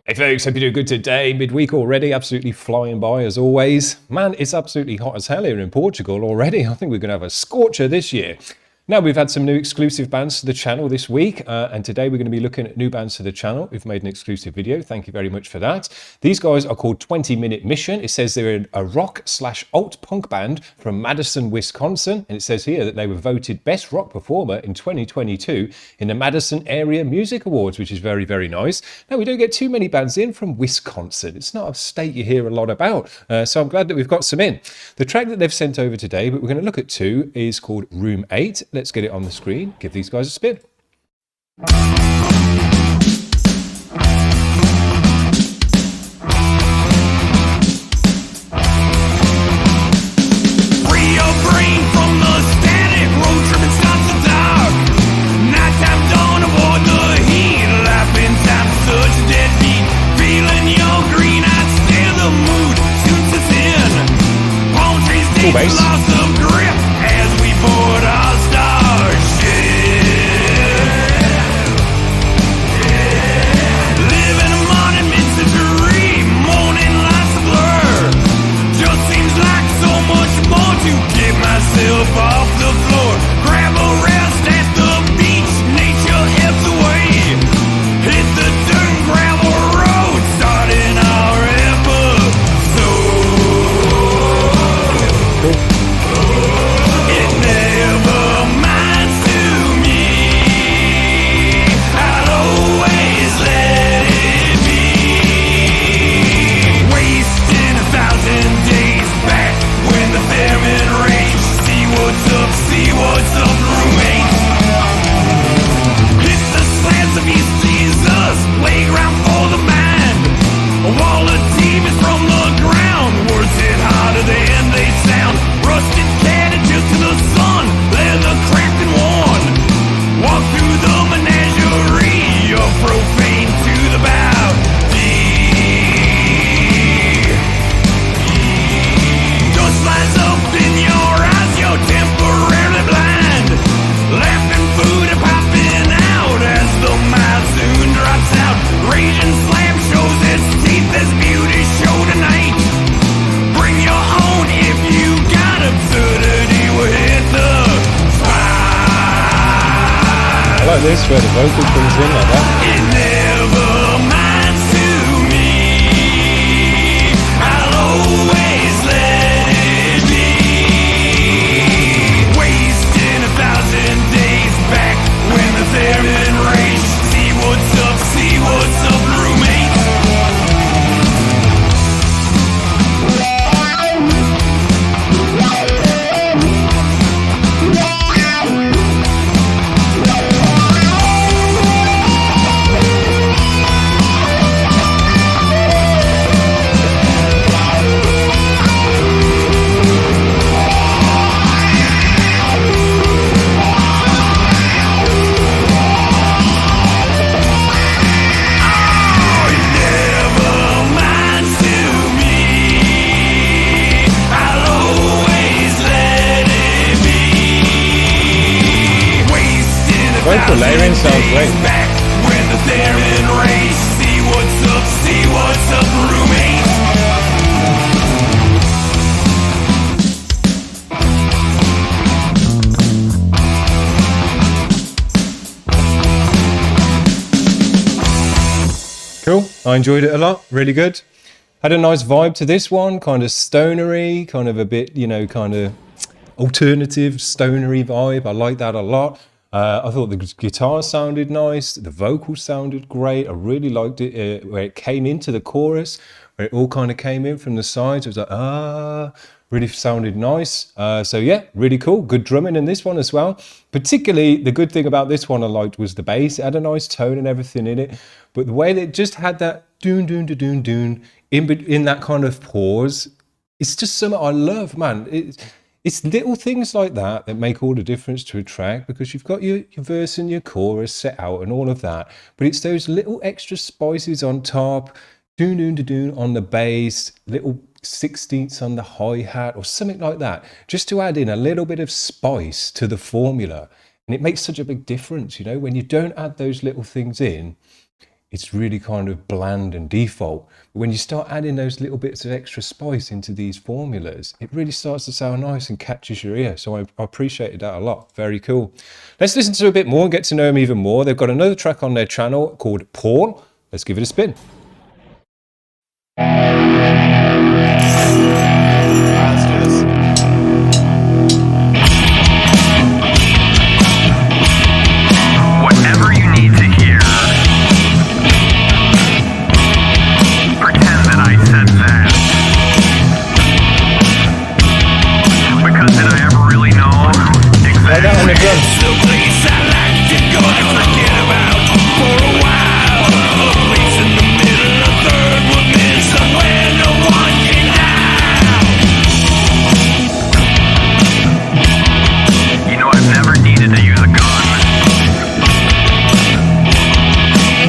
Hey folks, hope you're doing good today. Midweek already, absolutely flying by as always. Man, it's absolutely hot as hell here in Portugal already. I think we're going to have a scorcher this year. Now, we've had some new exclusive bands to the channel this week, and today we're going to be looking at new bands to the channel. We've made an exclusive video. Thank you very much for that. These guys are called 20 Minute Mission. It says they're a rock/alt punk band from Madison, Wisconsin, and it says here that they were voted Best Rock Performer in 2022 in the Madison Area Music Awards, which is very, very nice. Now, we don't get too many bands in from Wisconsin. It's not a state you hear a lot about, so I'm glad that we've got some in. The track that they've sent over today, but we're going to look at two, is called Room 8. Let's get it on the screen. Give these guys a spin. Cool bass. I like this where the vocal comes in like that. It never minds to me. I'll always let it be. Wasting 1,000 days back when the theremin raged. See what's up, roommate. Vocal layering sounds great. Back when the theremin race. See what's up, roommate. Cool. I enjoyed it a lot. Really good. Had a nice vibe to this one. Kind of stonery, kind of a bit, kind of alternative stonery vibe. I like that a lot. I thought the guitar sounded nice, the vocals sounded great. I really liked it where it came into the chorus, where it all kind of came in from the sides. It was like, really sounded nice. So yeah, really cool. Good drumming in this one as well. Particularly the good thing about this one I liked was the bass. It had a nice tone and everything in it, but the way that it just had that doon doon doon doon in that kind of pause, it's just something I love, man. It's little things like that that make all the difference to a track, because you've got your verse and your chorus set out and all of that, but it's those little extra spices on top, doon doon doon on the bass, little 16ths on the hi-hat or something like that, just to add in a little bit of spice to the formula. And it makes such a big difference, when you don't add those little things in, it's really kind of bland and default. But when you start adding those little bits of extra spice into these formulas, it really starts to sound nice and catches your ear. So I appreciated that a lot. Very cool. Let's listen to a bit more and get to know them even more. They've got another track on their channel called Paul. Let's give it a spin. Let's do this. Whatever you need to hear, pretend that I said that. Because did I ever really know exactly? Right down on the drum. The place I like to go to forget about for a while. A place in the middle of third world, somewhere no one can hide. You know, I've never needed to use a gun.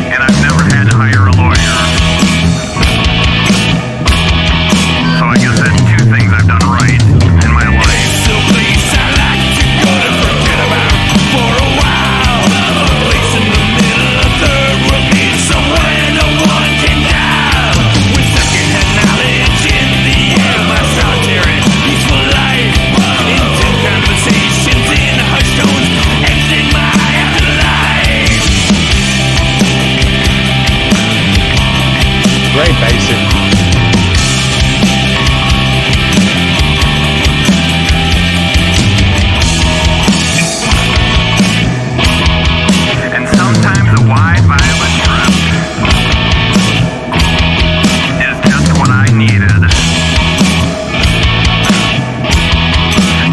And I've never had to hire a lawyer. So I guess that's two things I've done right in my life. It's a place I like to go to forget about for a while. A place in the middle of third world, somewhere no one can die. With secondhand knowledge in the air, my solitary peaceful life. Intent conversations in hushed tones, exiting my afterlife. Great basic. And sometimes a wide violet trip is just what I needed.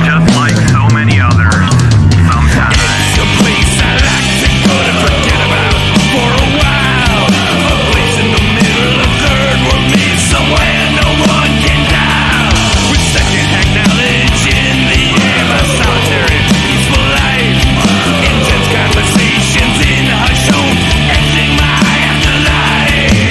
Just like so many others, sometimes. It's a place I like to go to forget about for a while. A place in the middle of third world, somewhere no one can die. With secondhand knowledge in the air, my solitary peaceful life. Intense conversations in hushed tones, exiting my afterlife.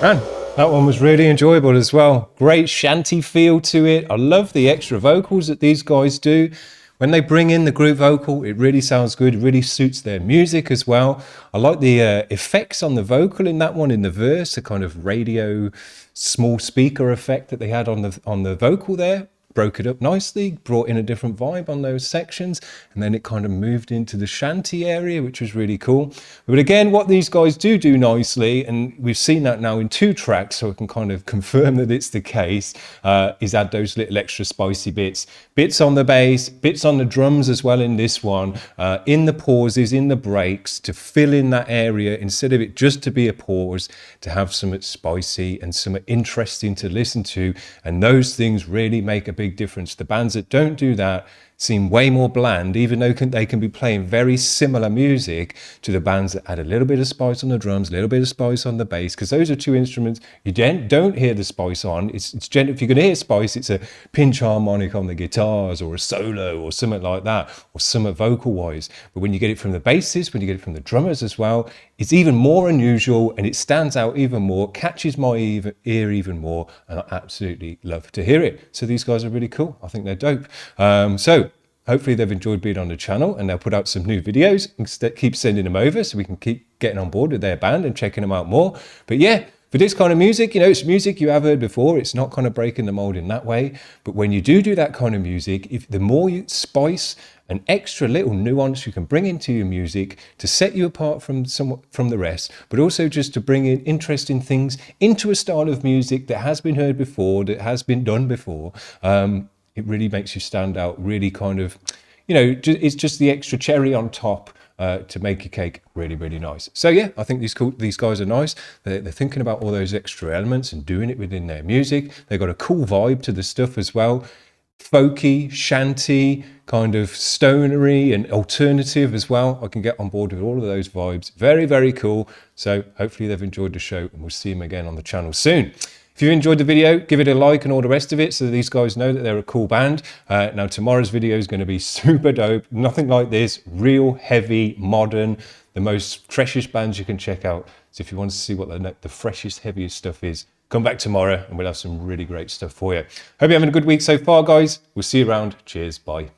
Man, that one was really enjoyable as well. Great shanty feel to it. I love the extra vocals that these guys do. When they bring in the group vocal, it really sounds good. It really suits their music as well. I like the effects on the vocal in that one, in the verse, the kind of radio small speaker effect that they had on the vocal there. Broke it up nicely, brought in a different vibe on those sections, and then it kind of moved into the shanty area, which was really cool. But again, what these guys do nicely, and we've seen that now in 2 tracks, so I can kind of confirm that it's the case, is add those little extra spicy bits. Bits on the bass, bits on the drums as well in this one, in the pauses, in the breaks, to fill in that area, instead of it just to be a pause, to have something spicy and something interesting to listen to, and those things really make a big difference. The bands that don't do that seem way more bland, even though they can be playing very similar music to the bands that add a little bit of spice on the drums, a little bit of spice on the bass, because those are 2 instruments you don't hear the spice on. It's if you're going to hear spice, it's a pinch harmonic on the guitars, or a solo, or something like that, or something vocal wise. But when you get it from the bassists, when you get it from the drummers as well, it's even more unusual, and it stands out even more, catches my ear even more, and I absolutely love to hear it. So these guys are really cool. I think they're dope. So hopefully they've enjoyed being on the channel, and they'll put out some new videos and keep sending them over so we can keep getting on board with their band and checking them out more. But yeah, for this kind of music, it's music you have heard before. It's not kind of breaking the mold in that way. But when you do that kind of music, the more spice and extra little nuance you can bring into your music to set you apart from the rest, but also just to bring in interesting things into a style of music that has been heard before, that has been done before, it really makes you stand out, really kind of, it's just the extra cherry on top to make your cake really, really nice. So yeah, I think these guys are nice. They're thinking about all those extra elements and doing it within their music. They've got a cool vibe to the stuff as well. Folky, shanty, kind of stonery and alternative as well. I can get on board with all of those vibes. Very, very cool. So hopefully they've enjoyed the show, and we'll see them again on the channel soon. If you enjoyed the video, give it a like and all the rest of it, so that these guys know that they're a cool band. Now tomorrow's video is going to be super dope. Nothing like this. Real heavy, modern, the most freshest bands you can check out. So if you want to see what the freshest, heaviest stuff is, come back tomorrow and we'll have some really great stuff for you. Hope you're having a good week so far, guys. We'll see you around. Cheers. Bye.